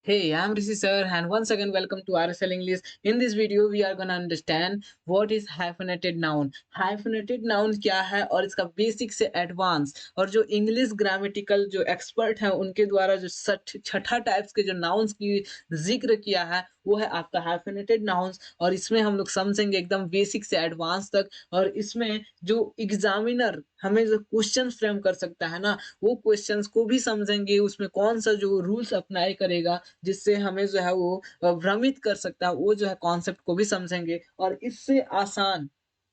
Hey, I'm Rishi sir, and once again welcome to RSL English. In this video, we are gonna understand what is hyphenated noun. Hyphenated noun क्या है और इसका basic से advance और जो English grammatical जो expert हैं उनके द्वारा जो छठा टाइप्स के जो नाउन्स की जिक्र किया है वो है आपका हाइफेनेटेड नाउन्स। और इसमें हम लोग समझेंगे एकदम बेसिक से एडवांस तक। और इसमें जो एग्जामिनर हमें जो क्वेश्चन फ्रेम कर सकता है ना, वो क्वेश्चंस को भी समझेंगे, उसमें कौन सा जो रूल्स अप्लाई करेगा जिससे हमें जो है वो भ्रमित कर सकता है, वो जो है कॉन्सेप्ट को भी समझेंगे। और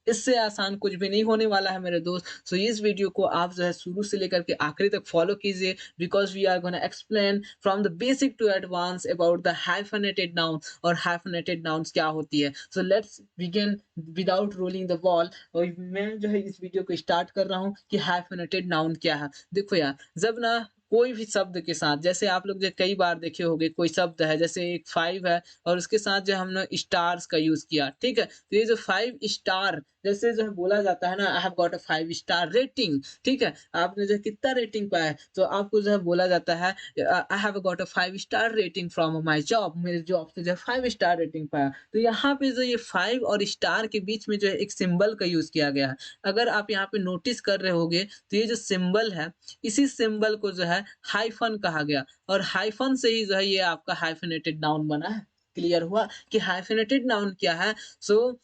इससे आसान कुछ भी नहीं होने वाला है मेरे दोस्त। सो इस वीडियो को आप जो है शुरू से लेकर के आखिरी तक फॉलो कीजिए, because we are gonna explain from the basic to advance about the hyphenated noun और हाइफेनेटेड नाउन्स क्या होती है। So let's begin without rolling the ball. और मैं जो है इस वीडियो को स्टार्ट कर रहा हूँ कि हाइफेनेटेड नाउन क्या है। देखो यार, जब ना कोई भी शब्द के साथ, जैसे आप लोग जो कई बार देखे होंगे, कोई शब्द है जैसे एक 5 है और उसके साथ जो हमने स्टार्स का यूज़ किया, ठीक है? तो ये जो 5 स्टार जैसे जो है बोला जाता है ना, I have got a 5 star rating, ठीक है? आपने जो है कितना रेटिंग पाया है, तो आपको जो है बोला जाता है I have got a 5 star rating from my job, मेरे जॉब से जो है 5 स्टार रेटिंग पाया। तो यहाँ पे जो ये 5 और स्टार के बीच में जो है एक सिंबल का यूज़ किया गया है। अगर आप यहाँ पे नोटिस कर रहे होंगे, तो ये जो सिंबल है, इसी सिंबल को जो है हाइफ़न कहा गया और हाइफ़न से ही जो है ये आपका हाइफ़ेनेटेड नाउन बना है। क्लियर हुआ कि हाइफ़ेनेटेड नाउन क्या है? सो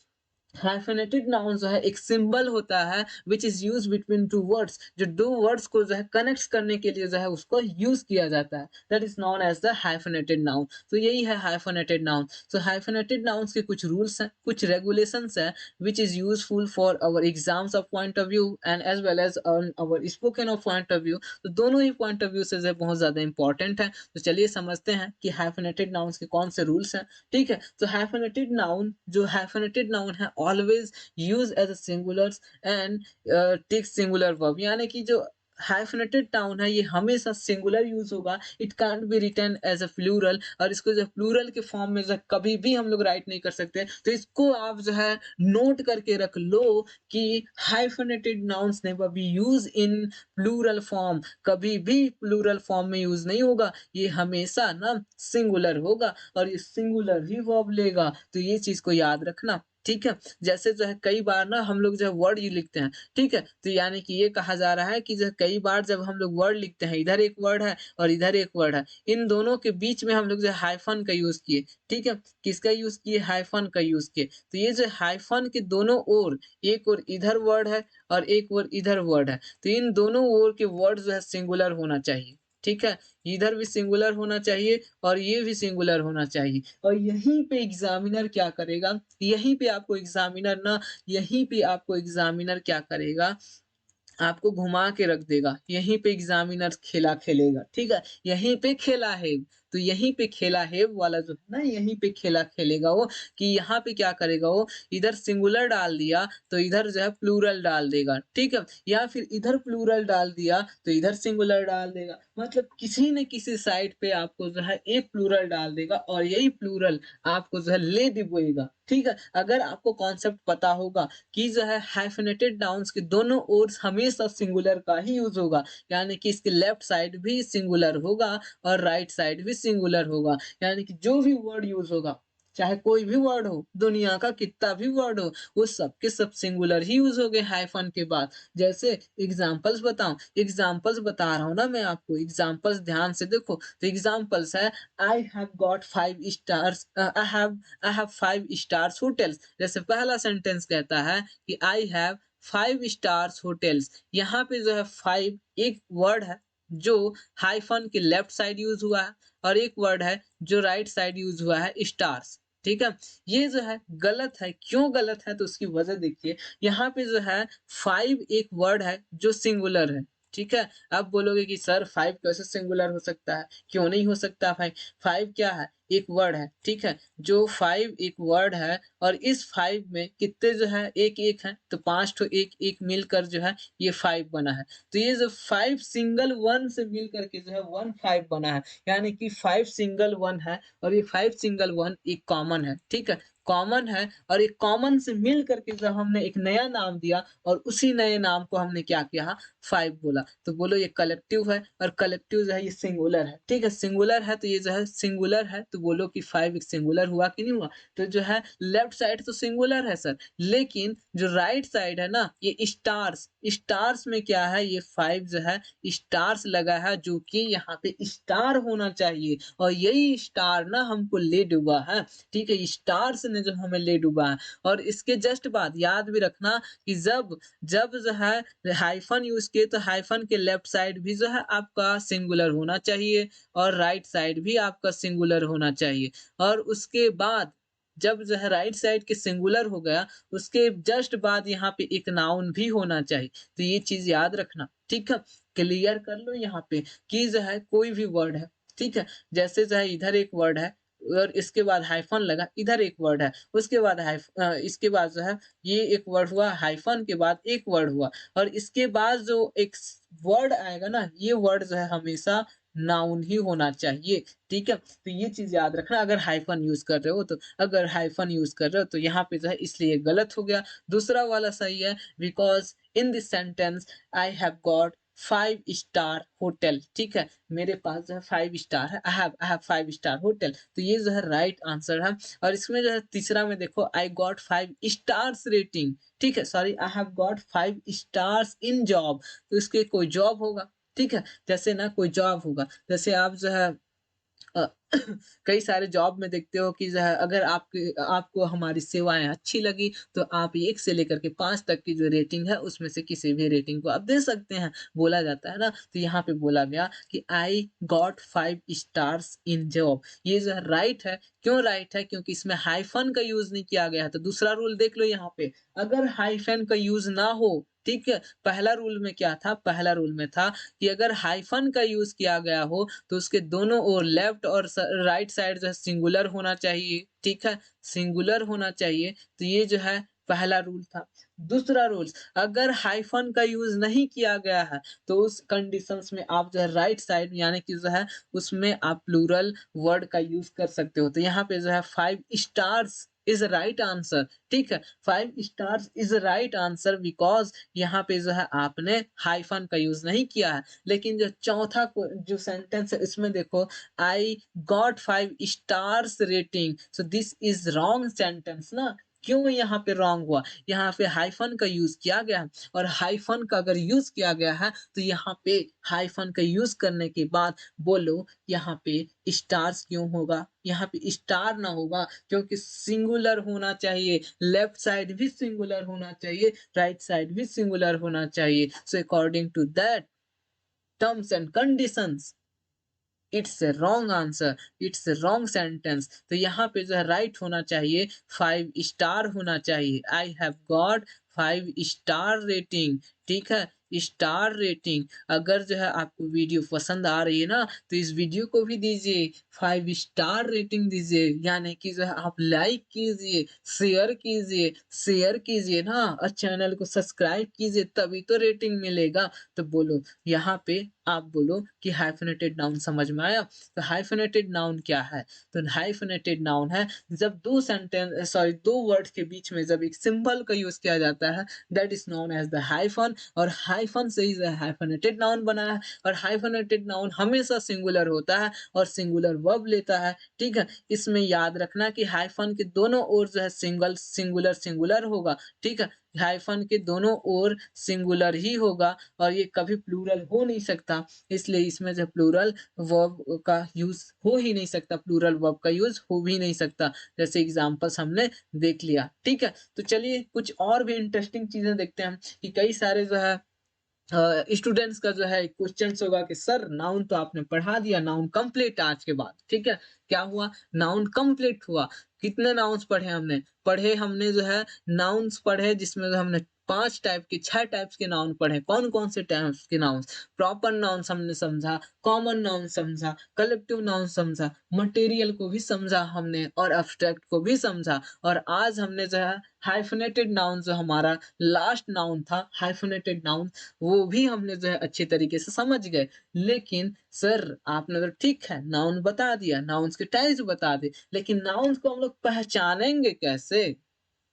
हाइफेनेटेड नाउन जो है एक सिंबल होता है which is use between two words, जो दो वर्ड्स को जो है कनेक्ट करने के लिए जो है उसको यूज किया जाता है। That is known as the hyphenated noun. तो यही है हाइफेनेटेड नाउन। सो हाइफेनेटेड नाउन्स के कुछ रूल्स हैं, कुछ रेगुलेशंस हैं which is useful for our exams of point of view and as well as on our spoken of point of view. तो दोनों ही पॉइंट ऑफ व्यू से जो है बहुत ज्यादा इंपॉर्टेंट है। तो चलिए समझते हैं कि हाइफेनेटेड नाउन्स के कौन से रूल्स हैं। ठीक है, तो हाइफेनेटेड नाउन है always use as a singulars and take singular verb, यानी कि जो हाइफेनेटेड नाउन है ये हमेशा सिंगुलर यूज होगा। It can't be written as a plural, और इसको जो प्लूरल के फॉर्म में जो कभी भी हम लोग राइट नहीं कर सकते। तो इसको आप जो है नोट करके रख लो कि hyphenated nouns never be use in plural form, कभी भी प्लूरल फॉर्म में यूज नहीं होगा। ये हमेशा ना सिंगुलर होगा और ये सिंगुलर ही वर्ब लेगा। तो ये चीज को याद रखना, ठीक है? जैसे जो है कई बार ना हम लोग जो है वर्ड ही लिखते हैं, ठीक है? तो यानी कि ये कहा जा रहा है कि जो है कई बार जब हम लोग वर्ड लिखते हैं, इधर एक वर्ड है और इधर एक वर्ड है, इन दोनों के बीच में हम लोग जो है हाइफन का यूज किए, ठीक है? किसका यूज किए? हाइफन का यूज किए। तो ये जो हाइफन के दोनों ओर, एक ओर इधर वर्ड है और एक ओर इधर वर्ड है, तो इन दोनों ओर के वर्ड जो है सिंगुलर होना चाहिए, ठीक है? इधर भी सिंगुलर होना चाहिए और ये भी सिंगुलर होना चाहिए। और यहीं पे एग्जामिनर क्या करेगा, यहीं पे आपको एग्जामिनर क्या करेगा, आपको घुमा के रख देगा। यहीं पे एग्ज़ामिनर खेला खेलेगा, ठीक है? यहीं पे खेला है, तो यहीं पे खेला है वाला जो है ना, यहीं पे खेला खेलेगा वो, कि यहाँ पे क्या करेगा वो, इधर सिंगुलर डाल दिया तो इधर जो है प्लूरल डाल देगा, ठीक है? या फिर इधर प्लूरल डाल दिया तो इधर सिंगुलर डाल देगा। मतलब किसी न किसी साइड पे आपको जो है एक प्लूरल डाल देगा और यही प्लूरल आपको जो है ले डिबोएगा, ठीक है? अगर आपको कॉन्सेप्ट पता होगा कि जो है हाइफेनेटेड नाउन्स के दोनों ओर हमेशा सिंगुलर का ही यूज होगा, यानी कि इसके लेफ्ट साइड भी सिंगुलर होगा और राइट साइड भी सिंगुलर होगा। यानी कि जो भी वर्ड यूज होगा, चाहे कोई भी वर्ड हो, दुनिया का कितना भी वर्ड हो, वो सब के सब सिंगुलर ही यूज हो गए हाइफन के बाद। जैसे एग्जांपल्स बताऊं, एग्जांपल्स बता रहा हूं ना मैं आपको, एग्जांपल्स ध्यान से देखो। तो एग्जांपल्स है, I have got 5 stars, I have 5 stars hotels. जैसे पहला सेंटेंस कहता है कि आई हैव 5 स्टार्स होटल्स। यहाँ पे जो है 5 एक वर्ड है जो हाइफन के लेफ्ट साइड यूज हुआ है और एक वर्ड है जो राइट साइड यूज हुआ है स्टार्स, ठीक है? ये जो है गलत है। क्यों गलत है? तो उसकी वजह देखिए। यहाँ पे जो है 5 एक वर्ड है जो सिंगुलर है, ठीक है? आप बोलोगे कि सर 5 कैसे सिंगुलर हो सकता है? क्यों नहीं हो सकता 5? 5 क्या है? एक वर्ड है, ठीक है? जो 5 एक वर्ड है और इस 5 में कितने जो है एक-एक हैं, तो 5 ठो एक-एक मिलकर जो है ये 5 बना है। तो ये जो 5 सिंगल 1 से मिल करके जो है 1 5 बना है। यानी कि 5 सिंगल 1 है और ये 5 सिंगल 1 एक कॉमन है, ठीक है? कॉमन है और एक कॉमन से मिल करके जब हमने एक नया नाम दिया और उसी नए नाम को हमने क्या किया, 5 बोला, तो बोलो ये कलेक्टिव है और कलेक्टिव जो है ये सिंगुलर है, ठीक है? सिंगुलर है तो ये जो है सिंगुलर है, तो बोलो कि 5 एक सिंगुलर हुआ कि नहीं हुआ? तो जो है लेफ्ट साइड तो सिंगुलर है सर, लेकिन जो राइट साइड है ना ये स्टार्स, स्टार्स में क्या है ये 5 जो है स्टार्स लगा है, जो कि यहाँ पे स्टार होना चाहिए और यही स्टार ना हमको ले डूबा है, ठीक है? स्टार्स ने जो हमें ले डूबा है। और इसके जस्ट बाद याद भी रखना कि जब जब जो है हाइफ़न यूज़ किए तो हाइफ़न के लेफ्ट साइड भी जो है आपका सिंगुलर होना चाहिए और राइट साइड भी आपका सिंगुलर होना चाहिए। और उसके बाद जब जो है राइट साइड के सिंगुलर हो गया, उसके जस्ट बाद यहाँ पे एक नाउन भी होना चाहिए। तो ये चीज़ याद रखना, ठीक है? क्लियर कर लो यहाँ पे कि जो है कोई भी वर्ड है, ठीक है? जैसे जो है इधर एक वर्ड है और इसके बाद हाइफ़न लगा, इधर एक वर्ड है, उसके बाद इसके बाद जो है ये एक वर्ड हुआ, हाइफ़न के बाद एक वर्ड हुआ और इसके बाद जो एक वर्ड आएगा ना, ये वर्ड जो है हमेशा नाउन ही होना चाहिए, ठीक है? तो ये चीज़ याद रखना अगर हाइफ़न यूज़ कर रहे हो तो। अगर हाइफ़न यूज़ कर रहे हो तो यहाँ पे जो है इसलिए गलत हो गया। दूसरा वाला सही है, because in this sentence I have got 5 star hotel, ठीक है? मेरे पास जो है 5 स्टार है, आई हैव 5 स्टार होटल, तो ये जो है राइट आंसर है। और इसमें जो है तीसरा में देखो आई गॉट 5 स्टार्स रेटिंग, ठीक है? Sorry, I have got 5 stars in job, तो इसके कोई जॉब होगा, ठीक है? जैसे ना कोई जॉब होगा, जैसे आप जो है अ, कई सारे जॉब में देखते हो कि जो है अगर आपको हमारी सेवाएँ अच्छी लगी, तो आप 1 से लेकर के 5 तक की जो रेटिंग है, उसमें से किसी भी रेटिंग को आप दे सकते हैं, बोला जाता है ना? तो यहाँ पे बोला गया कि I got 5 stars in job. ये जो है राइट है, क्यों राइट है? क्योंकि इसमें हाइफ़न का यूज़ नहीं किया गया है। तो दूसरा रूल देख लो यहाँ पे, अगर हाइफ़न का यूज़ ना हो, ठीक है? पहला रूल में क्या था? पहला रूल में था कि अगर हाइफ़न का यूज़ किया गया हो, तो उसके दोनों ओर लेफ्ट और राइट साइड जो है सिंगुलर होना चाहिए, ठीक है? सिंगुलर होना चाहिए, तो ये जो है पहला रूल था। दूसरा रूल, अगर हाइफ़न का यूज़ नहीं किया गया है, तो उस कंडीशंस में आप जो है राइट साइड यानी कि जो है उसमें आप प्लूरल वर्ड का यूज़ कर सकते हो। तो यहाँ पे जो है 5 स्टार्स इज़ राइट आंसर, ठीक है? 5 stars is right answer because यहाँ पे जो है आपने हाइफ़न का यूज़ नहीं किया है। लेकिन जो चौथा को जो सेंटेंस है इसमें देखो I got 5 stars rating, so this is wrong sentence ना। क्यों यहाँ पे रॉन्ग हुआ? यहाँ पे हाइफ़न का यूज़ किया गया है और हाइफ़न का अगर यूज़ किया गया है तो यहाँ पे हाइफ़न का यूज़ करने के बाद बोलो यहाँ पे स्टार्स क्यों होगा? यहाँ पे स्टार ना होगा क्योंकि सिंगुलर होना चाहिए, लेफ्ट साइड भी सिंगुलर होना चाहिए, राइट साइड भी सिंगुलर होना चाहिए। So according to that terms and conditions, it's a wrong answer, it's a wrong sentence. तो यहाँ पे जो है राइट होना चाहिए, 5 स्टार होना चाहिए। I have got 5 star rating, ठीक है? Star rating. अगर जो है आपको वीडियो पसंद आ रही है ना, तो इस वीडियो को भी दीजिए 5 स्टार रेटिंग दीजिए, यानी कि जो है आप लाइक कीजिए, शेयर कीजिए ना और चैनल को सब्सक्राइब कीजिए, तभी तो रेटिंग मिलेगा। तो बोलो यहाँ पे आप बोलो कि हाइफ़नेटेड नाउन समझ में आया? तो हाइफ़नेटेड नाउन क्या है? तो हाइफ़नेटेड नाउन है जब 2 वर्ड्स के बीच में जब एक सिंबल का यूज़ किया जाता है, that is known as the hyphen और हाइफ़न से ही जो है हाइफ़नेटेड नाउन बना है और हाइफ़नेटेड नाउन हमेशा सिंगुलर होता है और सिंगुलर वर्ब लेता है, ठीक है? इसमें याद रखना कि हाइफ़न के दोनों ओर जो है सिंगुलर होगा, ठीक है? हाइफ़न के दोनों ओर सिंगुलर ही होगा और ये कभी प्लूरल हो नहीं सकता, इसलिए इसमें जो प्लूरल वर्ब का यूज़ हो ही नहीं सकता, प्लूरल वर्ब का यूज़ हो भी नहीं सकता। जैसे एग्ज़ाम्पल्स हमने देख लिया, ठीक है? तो चलिए कुछ और भी इंटरेस्टिंग चीज़ें देखते हैं कि कई सारे जो है स्टूडेंट्स का जो है क्वेश्चन्स होगा कि सर नाउन तो आपने पढ़ा दिया, नाउन कंप्लीट आज के बाद, ठीक है? क्या हुआ? नाउन कंप्लीट हुआ। कितने नाउन्स पढ़े हमने? पढ़े हमने जो है नाउन्स पढ़े जिसमें जो हमने 5 टाइप के 6 टाइप्स के नाउन पढ़े। कौन-कौन से टाइप्स के नाउन्स? प्रॉपर नाउन्स हमने समझा, कॉमन नाउन समझा, कलेक्टिव नाउन समझा, मटेरियल को भी समझा हमने और एब्स्ट्रैक्ट को भी समझा और आज हमने जो है हाइफ़नेटेड नाउन जो हमारा लास्ट नाउन था, हाइफ़नेटेड नाउन वो भी हमने जो है अच्छे तरीके से समझ गए। लेकिन सर आपने तो ठीक है नाउन बता दिया, नाउन्स के टाइप्स बता दिए, लेकिन नाउन्स को हम लोग पहचानेंगे कैसे?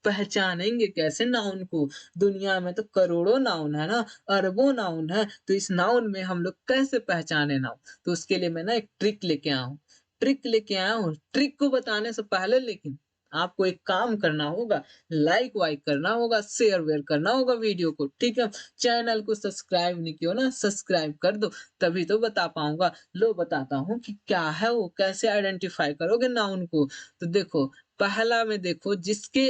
पहचानेंगे कैसे नाउन को? दुनिया में तो करोड़ों नाउन है ना, अरबों नाउन है, तो इस नाउन में हम लोग कैसे पहचाने नाउन? तो उसके लिए मैं ना एक ट्रिक लेके आया हूँ। ट्रिक लेके आया हूँ, ट्रिक को बताने से पहले लेकिन आपको एक काम करना होगा, लाइक वाइक करना होगा, शेयर वेयर करना होगा वीडियो को, ठीक है? चैनल को सब्सक्राइब नहीं किया हो ना, सब्सक्राइब कर दो, तभी तो बता पाऊँगा। लो बताता हूँ कि क्या है वो, कैसे आइडेंटिफ़ाई करोगे नाउन को? तो देखो, पहला में देखो जिसके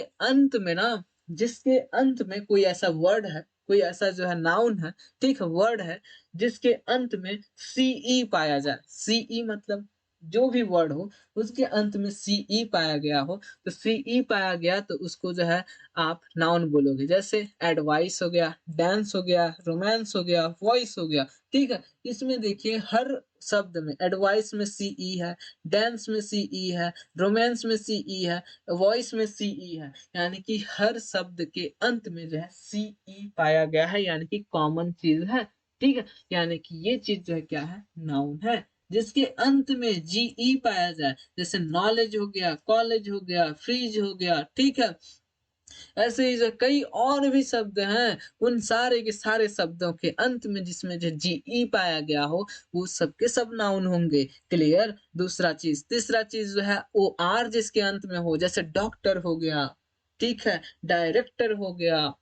अंत में कोई ऐसा वर्ड है, कोई ऐसा जो है नाउन है, ठीक है? वर्ड है, जिसके अंत में सीई पाया जाए। सीई मतलब जो भी वर्ड हो, उसके अंत में सीई पाया गया हो, तो सीई पाया गया तो उसको जो है आप नाउन बोलोगे। जैसे एडवाइस हो गया, डांस हो गया, रोमांस हो गया, वॉइस हो गया, ठीक है? इसमें देखिए हर शब्द में एडवाइस में सीई है, डांस में सीई है, रोमांस में सीई है, वॉइस में सीई है, यानी कि हर शब्द के अंत में जो है सीई पाया गया है, यानी कि कॉमन चीज है, ठीक है? यानी कि ये चीज जो है क्या है? नाउन है। जिसके अंत में जीई पाया जाए, जैसे नॉलेज हो गया, कॉलेज हो गया, फ्रीज हो गया, ठीक है? ऐसे ही जो कई और भी शब्द हैं, उन सारे के सारे शब्दों के अंत में जिसमें जो जीई पाया गया हो, वो सब के सब नाउन होंगे। क्लियर? दूसरा चीज़। तीसरा चीज़ जो है ओआर जिसके अंत में हो, जैसे डॉक्टर हो गया, ठीक है? डायरेक्टर हो गया,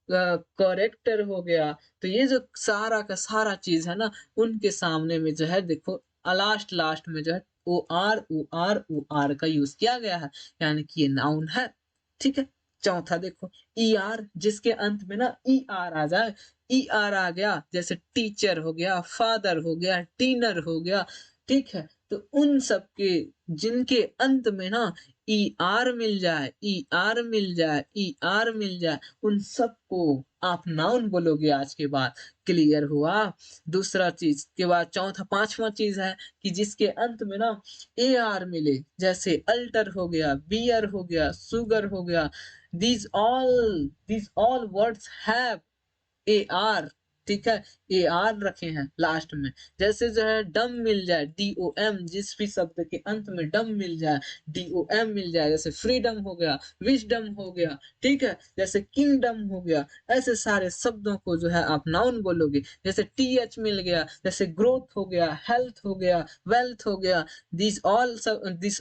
करेक्टर हो गया। तो ये जो सारा का सारा चीज़ है ना, उनके सामने में जो है देखो लास्ट लास्ट में जो है ओआर का यूज़ किया गया है, यानी कि ये नाउन है। ठीक है? चौथा देखो ईआर जिसके अंत में ना ईआर आ जाए, ईआर आ गया जैसे टीचर हो गया, फादर हो गया, टीनर हो गया, ठीक है? तो उन सब के जिनके अंत में ना ईआर मिल जाए, ईआर मिल जाए, ईआर मिल जाए, उन सबको आप नाउन बोलोगे आज के बाद। क्लियर हुआ? दूसरा चीज़ के बाद चौथा 5वां चीज़ है कि जिसके अंत में ना एआर मिले, जैसे अल्टर हो गया, बियर हो गया, शुगर हो गया। these all words have AR, ठीक है? एआर रखे हैं लास्ट में। जैसे जो है डम मिल जाए, डीओएम जिस भी शब्द के अंत में डम मिल जाए, डीओएम मिल जाए, जैसे फ्रीडम हो गया, विज़डम हो गया, ठीक है? जैसे किंगडम हो गया, ऐसे सारे शब्दों को जो है आप नाउन बोलोगे। जैसे टीएच मिल गया, जैसे ग्रोथ हो गया, हेल्थ हो गया, वेल्थ हो गया, these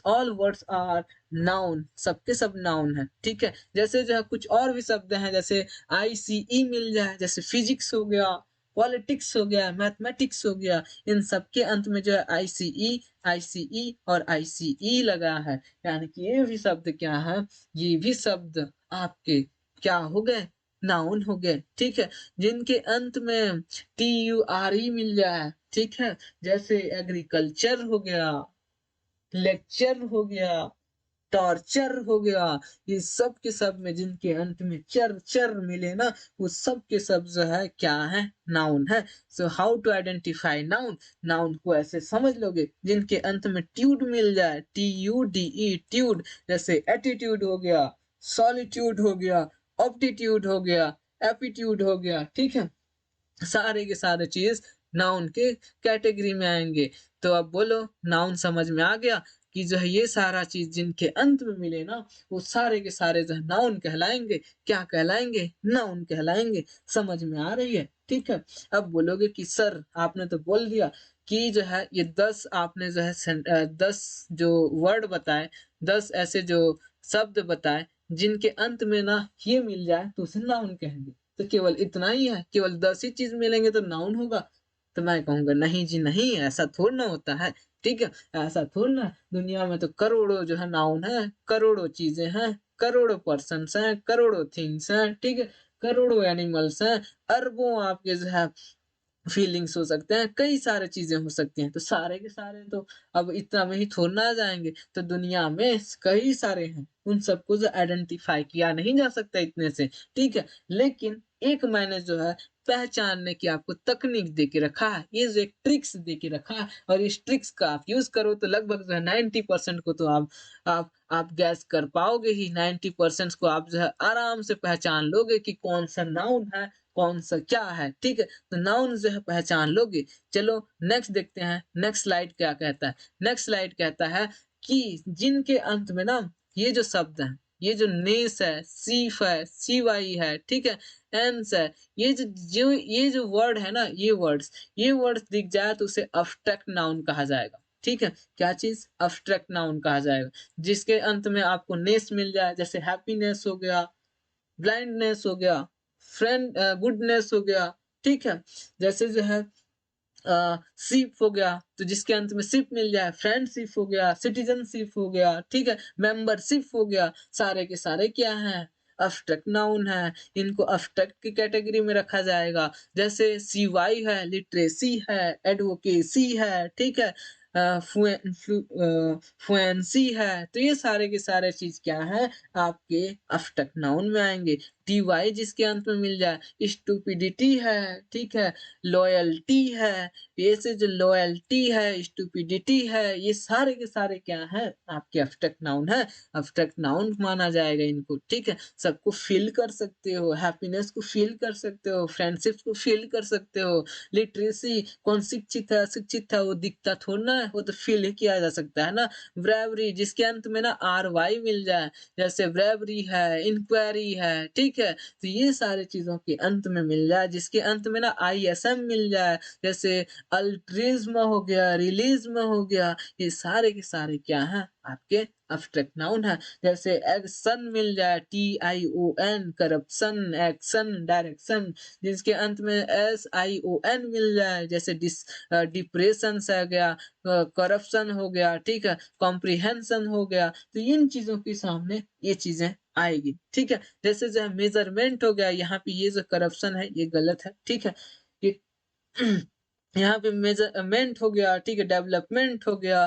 all words are noun, सबके सब नाउन है, ठीक है? जैसे जो है कुछ और भी शब्द हैं, जैसे आईसीई मिल जाए, जैसे फिजिक्स हो गया, पॉलिटिक्स हो गया, मैथमेटिक्स हो गया, इन सब के अंत में जो है आईसीई और आईसीई लगा है, यानी कि ये भी शब्द क्या है? ये भी शब्द आपके क्या हो गए? नाउन हो गए, ठीक है? जिनके अंत में टीयूआरई मिल जाए, ठीक है? जैसे एग्रीकल्चर हो गया, लेक्चर हो गया, टॉर्चर हो गया, ये सब के सब में जिनके अंत में चर चर मिले ना, वो सब के सब जो है क्या है? नाउन है। So how to identify noun? Noun को ऐसे समझ लोगे, जिनके अंत में ट्यूड मिल जाए, टीयूडीई ट्यूड, जैसे एटीट्यूड हो गया, सॉलिट्यूड हो गया, ऑप्टीट्यूड हो गया, एपीट्यूड हो गया, ठीक है? सारे के सारे चीज नाउन के कैटेगरी में आएंगे। तो अब बोलो नाउन समझ में आ गया कि जो है ये सारा चीज जिनके अंत में मिले ना, वो सारे के सारे जो है नाउन कहलाएंगे। क्या कहलाएंगे? नाउन कहलाएंगे। समझ में आ रही है? ठीक है? अब बोलोगे कि सर आपने तो बोल दिया कि जो है ये 10 आपने जो है 10 जो वर्ड बताए, 10 ऐसे जो शब्द बताए जिनके अंत में ना ये मिल जाए तो उसे नाउन कहेंगे। तो केवल इतना ही है? केवल 10 ही चीज़ मिलेंगे तो नाउन होगा? तो मैं कहूँगा नहीं जी नहीं, ऐसा थोड़ी ना होता है, ठीक है? ऐसा थोड़ी ना, दुनिया में तो करोड़ों जो है नाउन है, करोड़ों चीज़ें हैं, करोड़ों पर्सन्स हैं, करोड़ों थिंग्स हैं, ठीक है? करोड़ों एनिमल्स हैं, अरबों आपके जो है फीलिंग्स हो सकते हैं, कई सारी चीज़ें हो सकती हैं, तो सारे के सारे तो अब इतना में ही थोड़ी ना आ जाएँगे, तो दुनिया में कई सारे हैं, उन सबको जो आइडेंटिफ़ाई किया नहीं जा सकता इतने से, ठीक है? लेकिन एक मैंने जो है पहचानने की आपको तकनीक दे के रखा है, ये जो एक ट्रिक्स दे के रखा है और इस ट्रिक्स का आप यूज़ करो तो लगभग जो है 90% को तो आप गैस कर पाओगे ही, 90% को आप जो है आराम से पहचान लोगे कि कौन-सा नाउन है, कौन-सा क्या है, ठीक है? तो नाउन जो है पहचान लोगे। चलो नेक्स्ट देखते हैं, नेक्स्ट स्लाइड क्या कहता है? नेक्स्ट स्लाइड कहता है कि जिनके अंत में ना ये जो शब्द हैं, ये जो नेस है, सीफ है, सीवाई है, ठीक है, एंस है, ये जो वर्ड है ना, ये वर्ड्स दिख जाए तो उसे अब्स्ट्रैक्ट नाउन कहा जाएगा। ठीक है? क्या चीज़? अब्स्ट्रैक्ट नाउन कहा जाएगा। जिसके अंत में आपको नेस मिल जाए, जैसे हैप्पीनेस हो गया, ब्लाइंडनेस हो गया, गुडनेस हो गया, ठीक है? जैसे जो है शिप हो गया, तो जिसके अंत में शिप मिल जाए, फ्रेंडशिप हो गया, सिटीजनशिप हो गया, ठीक है? मेंबरशिप हो गया, सारे के सारे क्या हैं? अब्स्ट्रैक्ट नाउन है। इनको अब्स्ट्रैक्ट की कैटेगरी में रखा जाएगा। जैसे सीवाई है, लिटरेसी है, एडवोकेसी है, ठीक है? फ्लुएंसी है, तो ये सारे के सारे चीज़ क्या हैं? आपके अब्स्ट्रैक्ट नाउन में आएँगे। टी-वाई जिसके अंत में मिल जाए, स्टुपिडिटी है, ठीक है? लॉयल्टी है, ये से जो लॉयल्टी है, स्टुपिडिटी है, ये सारे के सारे क्या हैं? आपके अब्स्ट्रैक्ट नाउन है। अब्स्ट्रैक्ट नाउन माना जाएगा इनको, ठीक है? सबको फ़ील कर सकते हो, हैप्पीनेस को फ़ील कर सकते हो, फ्रेंडशिप को फ़ील कर सकते हो, लिटरेसी कौन शिक्षित है, अशिक्षित है, वो दिखता थोड़ी ना है, वो तो फ़ील ही किया जा सकता है ना। ब्रेवरी जिसके अंत में ना आर-वाई मिल जाए, जैसे ब्रेवरी है, इंक्वायरी है, ठीक है? तो ये सारी चीज़ों के अंत में मिल जाए, जिसके अंत में ना आईएसएम मिल जाए, जैसे अल्ट्रिज़्म हो गया, रियलिज़्म हो गया, ये सारे के सारे क्या हैं? आपके अब्स्ट्रैक्ट नाउन हैं। जैसे एक्शन मिल जाए, टीआईओएन, करप्शन, एक्शन, डायरेक्शन, जिसके अंत में एसआईओएन मिल जाए, जैसे डिप्रेशंस आ गया, करप्शन हो गया, ठीक है? कॉम्प्रिहेंशन हो गया, तो इन चीज़ों के सामने ये चीज़ें आएगी, ठीक है? जैसे जो है मेज़रमेंट हो गया, यहाँ पे ये जो करप्शन है, ये गलत है, ठीक है? ये यहाँ पे मेजरमेंट हो गया, ठीक है? डेवलपमेंट हो गया,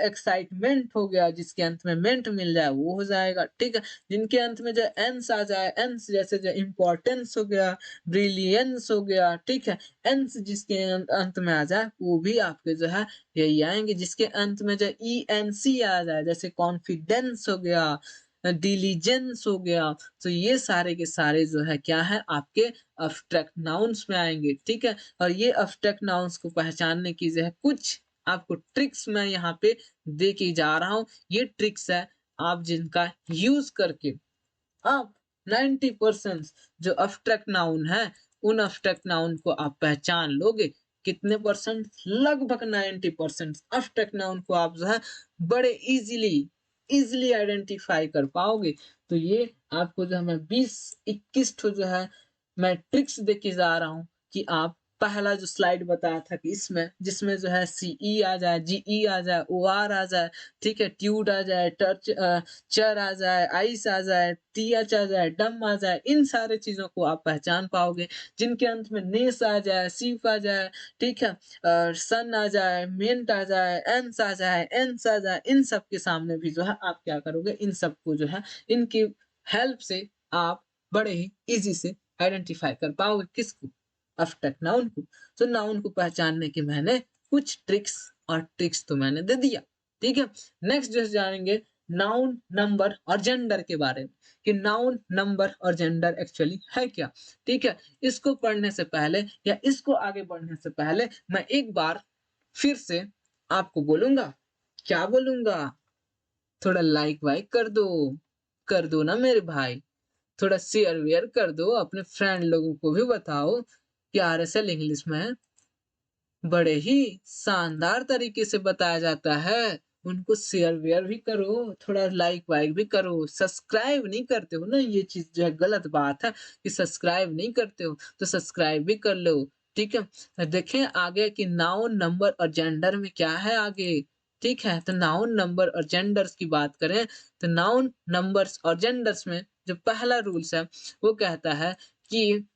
एक्साइटमेंट हो गया, जिसके अंत में मेंट मिल जाए वो हो जाएगा, ठीक है? जिनके अंत में जो एंस आ जाए, एंस जैसे जो इम्पोर्टेंस हो गया, ब्रिलियंस हो गया, ठीक है? एंस जिसके अंत में आ जाए वो भी आपके जो है यही आएँगे, जिसके अंत में जो ईएनसी आ जाए, जैसे कॉन्फिडेंस हो गया, डिलिजेंस हो गया, तो ये सारे के सारे जो है क्या है? आपके अब्स्ट्रैक्ट नाउन्स में आएँगे, ठीक है? और ये अब्स्ट्रैक्ट नाउन्स को पहचानने की जो है कुछ आपको ट्रिक्स मैं यहाँ पे दे के जा रहा हूँ। ये ट्रिक्स है आप जिनका यूज़ करके आप 90% जो अब्स्ट्रैक्ट नाउन है, उन अब्स्ट्रैक्ट नाउन को आप पहचान लोगे। कितने परसेंट? लगभग 90% अब्स्ट्रैक्ट नाउन को आप जो है बड़े ईज़िली आइडेंटिफ़ाई कर पाओगे। तो ये आपको जो है मैं 20-21 ठो जो है मैं ट्रिक्स दे के जा रहा हूँ कि आप पहला जो स्लाइड बताया था कि इसमें जिसमें जो है सीई आ जाए, जीई आ जाए, ओआर आ जाए, ठीक है? ट्यूड आ जाए, चर आ जाए, आइस आ जाए, टीएच आ जाए, डम आ जाए, इन सारे चीज़ों को आप पहचान पाओगे। जिनके अंत में नेस आ जाए, सीफ आ जाए, ठीक है? सन आ जाए, मेंट आ जाए, एंस आ जाए, एंस आ जाए, इन सब के सामने भी जो है आप क्या करोगे? इन सबको जो है इनकी हेल्प से आप बड़े ही ईज़ी से आइडेंटिफ़ाई कर पाओगे किसको? अब्स्ट्रैक्ट नाउन को। तो नाउन को पहचानने के मैंने कुछ ट्रिक्स तो मैंने दे दिया, ठीक है? नेक्स्ट जो जानेंगे नाउन, नंबर और जेंडर के बारे में कि नाउन, नंबर और जेंडर एक्चुअली है क्या? ठीक है? इसको पढ़ने से पहले या इसको आगे बढ़ने से पहले मैं एक बार फिर से आपको बोलूँगा, क्या बोलूँगा? थोड़ा लाइक वाइक कर दो ना मेरे भाई। थोड़ा शेयर-वेयर कर दो, अपने फ्रेंड लोगों को भी बताओ कि आरएसएल इंग्लिश में बड़े ही शानदार तरीके से बताया जाता है। उनको शेयर-वेयर भी करो, थोड़ा लाइक-वाइक भी करो। सब्सक्राइब नहीं करते हो ना, ये चीज़ जो है गलत बात है कि सब्सक्राइब नहीं करते हो, तो सब्सक्राइब भी कर लो, ठीक है? देखें आगे कि नाउन, नंबर और जेंडर में क्या है आगे, ठीक है? तो नाउन, नंबर और जेंडर्स की बात करें, तो नाउन, नंबर्स और जेंडर्स में जो पहला रूल्स है, वो कहता है कि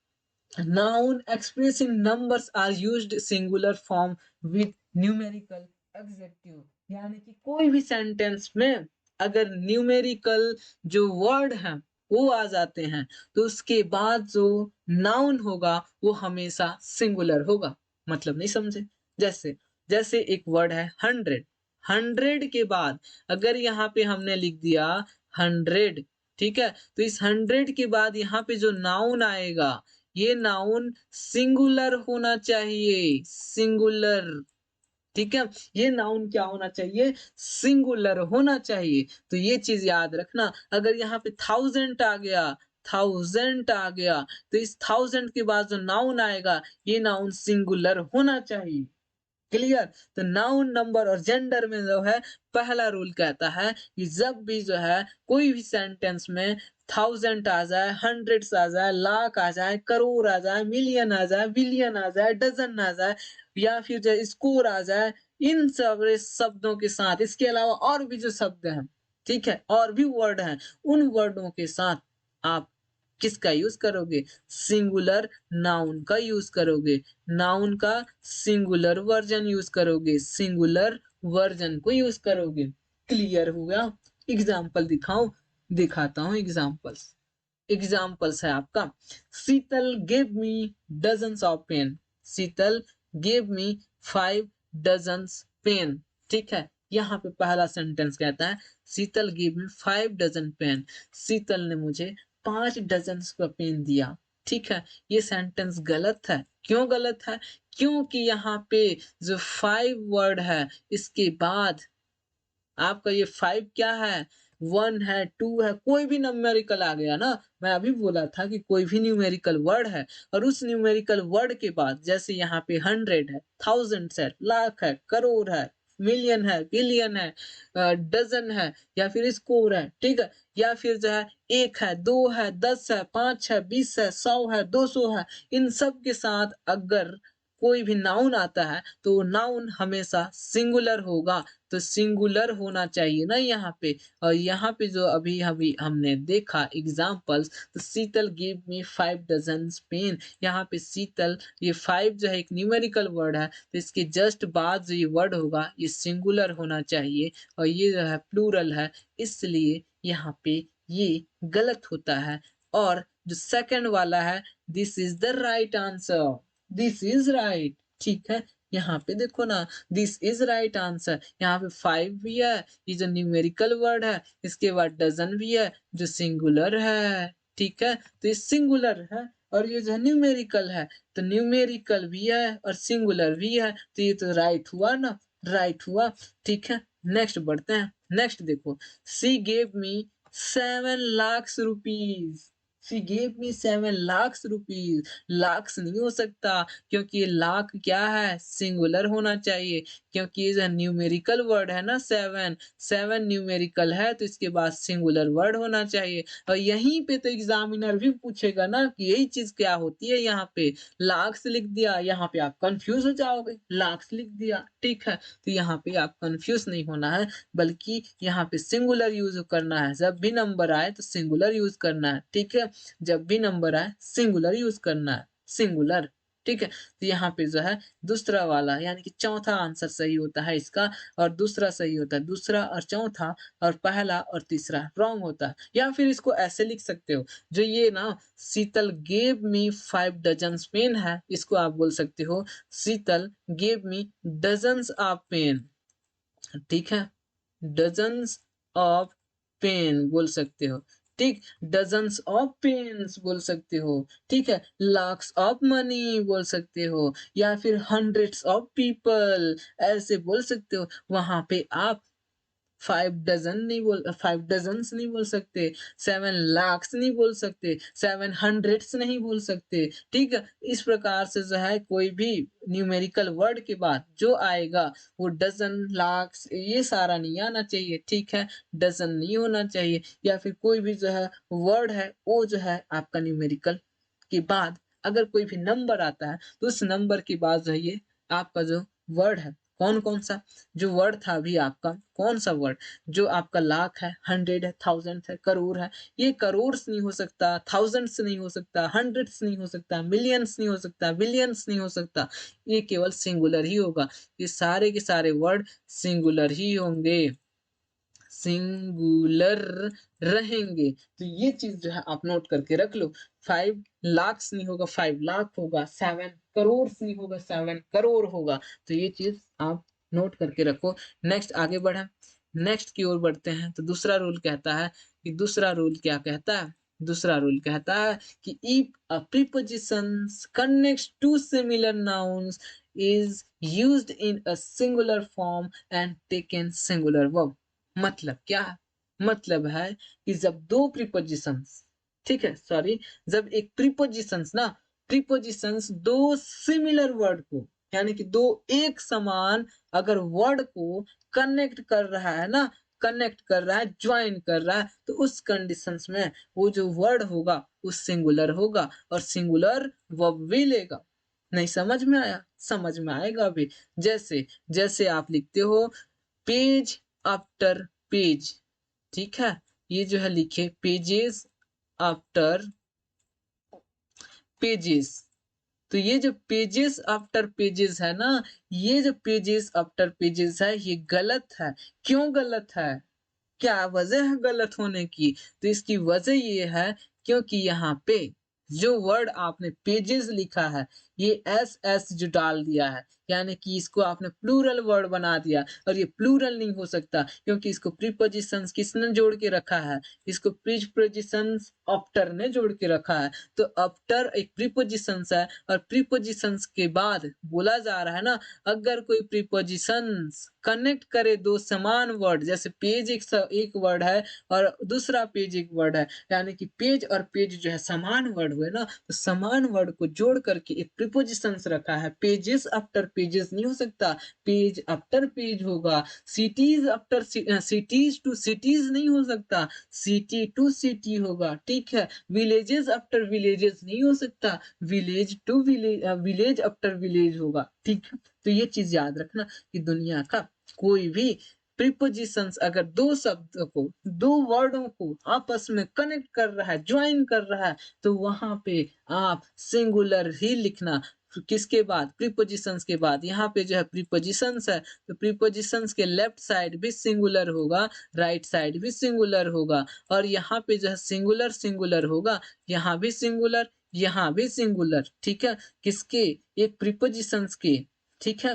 noun expressing numbers are used singular form with numerical adjective यानी कि कोई भी सेंटेंस में अगर न्यूमेरिकल जो वर्ड हैं वो आ जाते हैं तो उसके बाद जो नाउन होगा वो हमेशा सिंगुलर होगा। मतलब नहीं समझे? जैसे जैसे एक वर्ड है 100, 100 के बाद अगर यहाँ पे हमने लिख दिया 100, ठीक है? तो इस 100 के बाद यहाँ पे जो नाउन आएगा ये नाउन सिंगुलर होना चाहिए, सिंगुलर, ठीक है? ये नाउन क्या होना चाहिए? सिंगुलर होना चाहिए। तो ये चीज़ याद रखना, अगर यहाँ पे थाउज़ेंड आ गया, तो इस थाउज़ेंड के बाद जो नाउन आएगा, ये नाउन सिंगुलर होना चाहिए। क्लियर? तो नाउन, नंबर और जेंडर में जो है पहला रूल कहता है कि जब भी जो है कोई भी सेंटेंस में थाउज़ेंड आ जाए, हंड्रेड्स आ जाए, लाख आ जाए, करोड़ आ जाए, मिलियन आ जाए, बिलियन आ जाए, डज़न आ जाए या फिर जो स्कोर आ जाए, इन सारे शब्दों के साथ इसके अलावा और भी जो शब्द हैं, ठीक है? और भी वर्ड हैं, उन वर्डों के साथ आप किसका यूज़ करोगे? सिंगुलर नाउन का यूज़ करोगे। नाउन का सिंगुलर वर्जन यूज़ करोगे, सिंगुलर वर्जन को यूज़ करोगे। क्लियर हुआ? एग्ज़ाम्पल दिखाऊँ? दिखाता हूँ एग्ज़ाम्पल्स। एग्ज़ाम्पल्स है आपका, शीतल gave me dozens of pen. Sheetal gave me 5 dozens pen. ठीक है? यहाँ पे पहला सेंटेंस कहता है, शीतल gave me 5 dozen pen. शीतल ने मुझे 5 डज़न्स का पेन दिया। ठीक है? ये सेंटेंस गलत है। क्यों गलत है? क्योंकि यहाँ पे जो 5 वर्ड है, इसके बाद आपका ये 5 क्या है? 1 है, 2 है, कोई भी न्यूमेरिकल आ गया ना, मैं अभी बोला था कि कोई भी न्यूमेरिकल वर्ड है और उस न्यूमेरिकल वर्ड के बाद जैसे यहाँ पे 100 है, थाउज़ेंड्स है, लाख है, करोड़ है, मिलियन है, बिलियन है, डज़न है या फिर स्कोर है, ठीक है? या फिर जो है 1 है, 2 है, 10 है, 5 है, 20 है, 100 है, 200 है, इन सब के साथ अगर कोई भी नाउन आता है, तो वो नाउन हमेशा सिंगुलर होगा। तो सिंगुलर होना चाहिए ना यहाँ पे। और यहाँ पे जो अभी अभी हमने देखा एग्जाम्पल्स, तो शीतल गिव मी 5 डजन्स पेन। यहाँ पे शीतल, ये 5 जो है एक न्यूमेरिकल वर्ड है, तो इसके जस्ट बाद जो ये वर्ड होगा ये सिंगुलर होना चाहिए और ये जो है प्लूरल है, इसलिए यहाँ पे ये गलत होता है। और जो सेकंड वाला है, this is the right answer, this is right, ठीक है? यहाँ पे देखो ना, दिस इज राइट आंसर, यहाँ पे 5 भी है, ये जो न्यूमेरिकल वर्ड है, इसके बाद डजन भी है जो सिंगुलर है, ठीक है? तो ये सिंगुलर है और ये जो न्यूमेरिकल है, तो न्यूमेरिकल भी है और सिंगुलर भी है, तो ये तो राइट हुआ ना, राइट हुआ, ठीक है? नेक्स्ट बढ़ते हैं। नेक्स्ट देखो, she gave me 7 lakhs rupees. She gave me 7 lakhs rupees. Lakhs नहीं हो सकता क्योंकि ये लाख क्या है? सिंगुलर होना चाहिए, क्योंकि ये जो न्यूमेरिकल वर्ड है ना 7, 7 न्यूमेरिकल है, तो इसके बाद सिंगुलर वर्ड होना चाहिए। और यहीं पे तो एग्जामिनर भी पूछेगा ना कि यही चीज क्या होती है, यहाँ पे लाख्स लिख दिया, यहाँ पे आप कंफ्यूज हो जाओगे, लाख्स लिख दिया, ठीक है? तो यहाँ पे आप कंफ्यूज नहीं होना है, बल्कि यहाँ पे सिंगुलर यूज करना है। जब भी नंबर आए तो सिंगुलर यूज करना है, ठीक है? जब भी नंबर आए सिंगुलर यूज करना है, सिंगुलर, ठीक है? तो यहाँ पे जो है दूसरा वाला यानी कि चौथा आंसर सही होता है इसका, और दूसरा सही होता है, दूसरा और चौथा, और पहला और तीसरा रॉन्ग होता है। या फिर इसको ऐसे लिख सकते हो, जो ये ना Sheetal gave me 5 dozens pen है, इसको आप बोल सकते हो Sheetal gave me dozens of pen, ठीक है? डजन्स ऑफ पेन बोल सकते हो, ठीक? डजन्स ऑफ पेन्स बोल सकते हो, ठीक है? लाख्स ऑफ मनी बोल सकते हो या फिर हंड्रेड्स ऑफ पीपल ऐसे बोल सकते हो। वहाँ पे आप 5 डज़न्स नहीं बोल सकते, 7 लाख्स नहीं बोल सकते, 7 हंड्रेड्स नहीं बोल सकते, ठीक है? इस प्रकार से जो है कोई भी न्यूमेरिकल वर्ड के बाद जो आएगा वो डज़न, लाख्स ये सारा नहीं आना चाहिए, ठीक है? डज़न नहीं होना चाहिए, या फिर कोई भी जो है वर्ड है वो जो है आपका न्यूमेरिकल के बाद अगर कोई भी नंबर आता है, तो उस नंबर के बाद जो है ये आपका जो वर्ड है, कौन-कौन सा जो वर्ड था अभी आपका, कौन-सा वर्ड जो आपका लाख है, 100 है, 1000 है, करोड़ है, ये करोड़स नहीं हो सकता, थाउज़ेंड्स नहीं हो सकता, हंड्रेड्स नहीं हो सकता, मिलियंस नहीं हो सकता, बिलियंस नहीं हो सकता, ये केवल सिंगुलर ही होगा। ये सारे के सारे वर्ड सिंगुलर ही होंगे, सिंगुलर रहेंगे। तो ये चीज़ जो है आप नोट करके रख लो। 5 लाख्स नहीं होगा, 5 लाख होगा, 7 करोड़स नहीं होगा, 7 करोड़ होगा। तो ये चीज़ आप नोट करके रखो। नेक्स्ट आगे बढ़ें, नेक्स्ट की ओर बढ़ते हैं। तो दूसरा रूल कहता है कि दूसरा रूल क्या कहता है? दूसरा रूल कहता है कि if a prepositions connects to similar nouns is used in a singular form and taken singular verb। मतलब क्या है? मतलब है कि जब दो प्रीपोजिशंस, ठीक है, सॉरी, जब एक प्रीपोजिशंस ना, प्रीपोजिशंस दो सिमिलर वर्ड को, यानी कि दो एक समान अगर वर्ड को कनेक्ट कर रहा है ना, कनेक्ट कर रहा है, ज्वाइन कर रहा है, तो उस कंडीशंस में वो जो वर्ड होगा वो सिंगुलर होगा और सिंगुलर वर्ब भी लेगा। नहीं समझ में आया? समझ में आएगा अभी। जैसे जैसे आप लिखते हो पेज आफ्टर पेज, ठीक है, ये जो है लिखे पेजेस आफ्टर पेजेस। तो ये जो पेजेस आफ्टर पेजेस है ना, ये जो पेजेस आफ्टर पेजेस है ये गलत है। क्यों गलत है? क्या वजह है गलत होने की? तो इसकी वजह ये है क्योंकि यहाँ पे जो वर्ड आपने पेजेस लिखा है, ये एस एस जो डाल दिया है, यानी कि इसको आपने प्लूरल वर्ड बना दिया, और ये प्लूरल नहीं हो सकता क्योंकि इसको प्रीपोजिशंस किसने जोड़ के रखा है? इसको प्रीपोजिशंस आफ्टर ने जोड़ के रखा है। तो आफ्टर एक प्रीपोजिशंस है और प्रीपोजिशंस के बाद बोला जा रहा है ना, अगर कोई प्रीपोजिशंस कनेक्ट करे दो समान वर्ड, जैसे पेज एक वर्ड है और दूसरा पेज एक वर्ड है, यानी कि पेज और पेज जो है समान वर्ड हुए ना, तो समान वर्ड को जोड़ करके एक प्रीपोजिशंस रखा है। पेजेस आफ्टर पेजेस नहीं हो सकता, पेज आफ्टर पेज होगा। Cities after cities to cities नहीं हो सकता, सिटी टू सिटी होगा, ठीक है। विलेजेस आफ्टर विलेजेस नहीं हो सकता, village to village, village after village होगा, ठीक है। तो ये चीज याद रखना कि दुनिया का कोई भी प्रीपोजिशंस अगर दो शब्दों को, दो वर्डों को आपस में कनेक्ट कर रहा है, ज्वाइन कर रहा है, तो वहां पे आप सिंगुलर ही लिखना। किसके बाद? प्रीपोजिशंस के बाद। यहाँ पे जो है प्रीपोजिशंस है, तो प्रीपोजिशंस के लेफ्ट साइड भी सिंगुलर होगा, राइट साइड भी सिंगुलर होगा, और यहाँ पे जो है सिंगुलर सिंगुलर होगा, यहाँ भी सिंगुलर, यहाँ भी सिंगुलर, ठीक है। किसके? एक प्रीपोजिशंस के, ठीक है।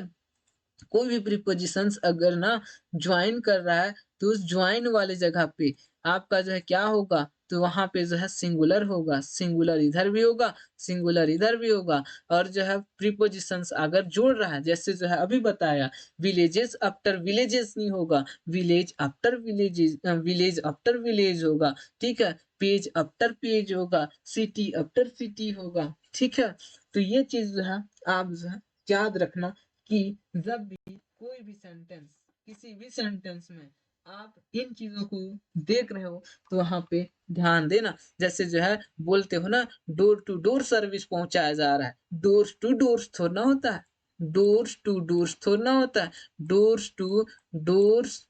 कोई भी प्रीपोजिशंस अगर ना ज्वाइन कर रहा है, तो उस ज्वाइन वाले जगह पे आपका जो है क्या होगा? तो वहां पे जो है सिंगुलर होगा, सिंगुलर इधर भी होगा, सिंगुलर इधर भी होगा। और जो है प्रीपोजिशंस अगर जोड़ रहा है, जैसे जो है अभी बताया, विलेजेस आफ्टर विलेजेस नहीं होगा, village after villages, village after village होगा, ठीक है। पेज आफ्टर पेज होगा, सिटी आफ्टर सिटी होगा, ठीक है। तो ये चीज जो है आप जो है याद रखना कि जब भी कोई भी सेंटेंस, किसी भी सेंटेंस में आप इन चीजों को देख रहे हो, तो वहां पे ध्यान देना। जैसे जो है बोलते हो ना, डोर टू डोर सर्विस पहुंचाया जा रहा है, डोर्स टू डोर्स थोड़ा ना होता है, डोर्स टू डोर्स थोड़ा ना होता है, doors to doors,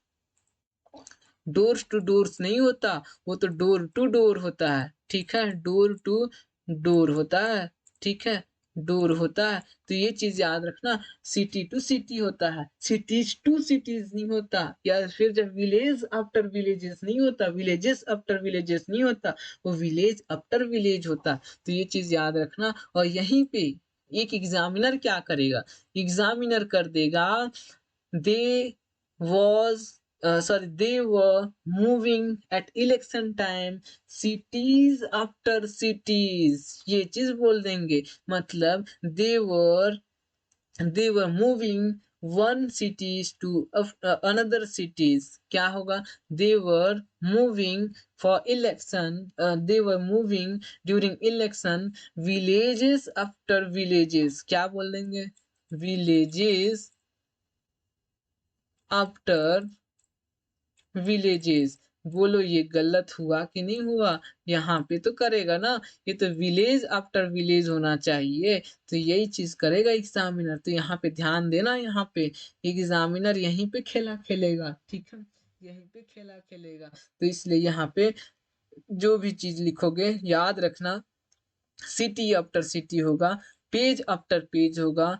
doors to doors नहीं होता, वो तो डोर टू डोर होता है, ठीक है। डोर टू डोर होता है, ठीक है, डोर होता है। तो ये चीज याद रखना, सिटी टू सिटी होता है, सिटीज टू सिटीज नहीं होता, या फिर जब विलेज आफ्टर विलेजेस नहीं होता, विलेजेस आफ्टर विलेजेस नहीं होता, वो विलेज आफ्टर विलेज होता। तो ये चीज याद रखना। और यहीं पे एक एग्जामिनर क्या करेगा? एग्जामिनर कर देगा, they was sorry, they were moving at election time cities after cities, ये चीज बोल देंगे। मतलब they were moving one cities to another cities, क्या होगा? they were moving for election, they were moving during election villages after villages, क्या बोल देंगे? villages after villages. बोलो ये गलत हुआ कि नहीं हुआ? यहाँ पे तो करेगा ना, ये तो विलेज आफ्टर विलेज होना चाहिए। तो यही चीज करेगा एग्जामिनर। तो यहाँ पे ध्यान देना, यहाँ पे एग्जामिनर यहीं पे खेला खेलेगा, ठीक है, यहीं पे खेला खेलेगा। तो इसलिए यहाँ पे जो भी चीज लिखोगे याद रखना, सिटी आफ्टर सिटी होगा, पेज आफ्टर पेज होगा,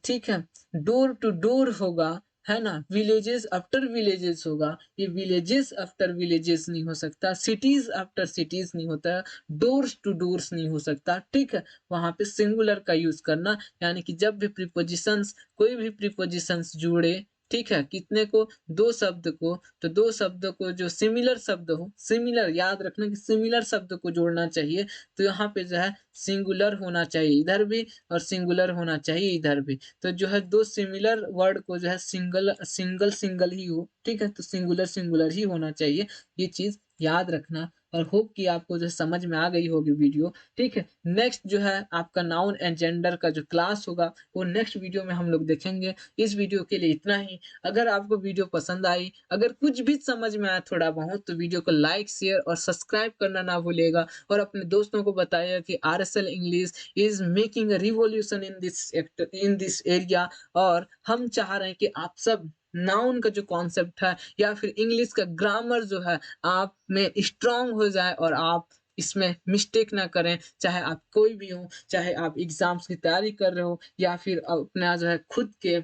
ठीक है, डोर टू डोर होगा, है ना, विलेजेस आफ्टर विलेजेस होगा, ये विलेजेस आफ्टर विलेजेस नहीं हो सकता, सिटीज आफ्टर सिटीज नहीं होता, डोर्स टू डोर्स नहीं हो सकता, ठीक है। वहां पे सिंगुलर का यूज करना, यानी कि जब भी प्रीपोजिशंस, कोई भी प्रीपोजिशंस जुड़े, ठीक है? कितने को 2 शब्द को, तो 2 शब्द को जो सिमिलर शब्द हो, सिमिलर याद रखना कि सिमिलर शब्द को जोड़ना चाहिए, तो यहाँ पे जो है सिंगुलर होना चाहिए इधर भी और सिंगुलर होना चाहिए इधर भी। तो जो है 2 सिमिलर वर्ड को जो है सिंगल ही हो, ठीक है? तो सिंगुलर ही होना चाहिए, ये चीज़ याद रखना और होप कि आपको जो है समझ में आ गई होगी वीडियो, ठीक है? नेक्स्ट जो है आपका नाउन एंड जेंडर का जो क्लास होगा, वो नेक्स्ट वीडियो में हम लोग देखेंगे। इस वीडियो के लिए इतना ही। अगर आपको वीडियो पसंद आई, अगर कुछ भी समझ में आया थोड़ा बहुत, तो वीडियो को लाइक, शेयर और सब्सक्राइब करना ना भूलिएगा और अपने दोस्तों को बताइए कि RSL English is making a revolution in this area और हम चाह रहे हैं कि आप सब नाउन का जो कॉन्सेप्ट है या फिर इंग्लिश का ग्रामर जो है, आप में स्ट्रॉन्ग हो जाए और आप इसमें मिस्टेक ना करें। चाहे आप कोई भी हो, चाहे आप एग्ज़ाम्स की तैयारी कर रहे हो या फिर अपना जो है खुद के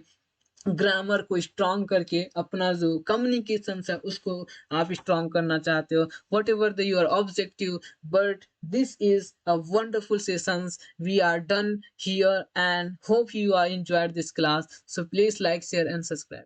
ग्रामर को स्ट्रॉन्ग करके अपना जो कम्युनिकेशंस है उसको आप स्ट्रॉन्ग करना चाहते हो, whatever the your objective, but this is a wonderful sessions we are done here and hope you are enjoyed this class, so please like, share and subscribe.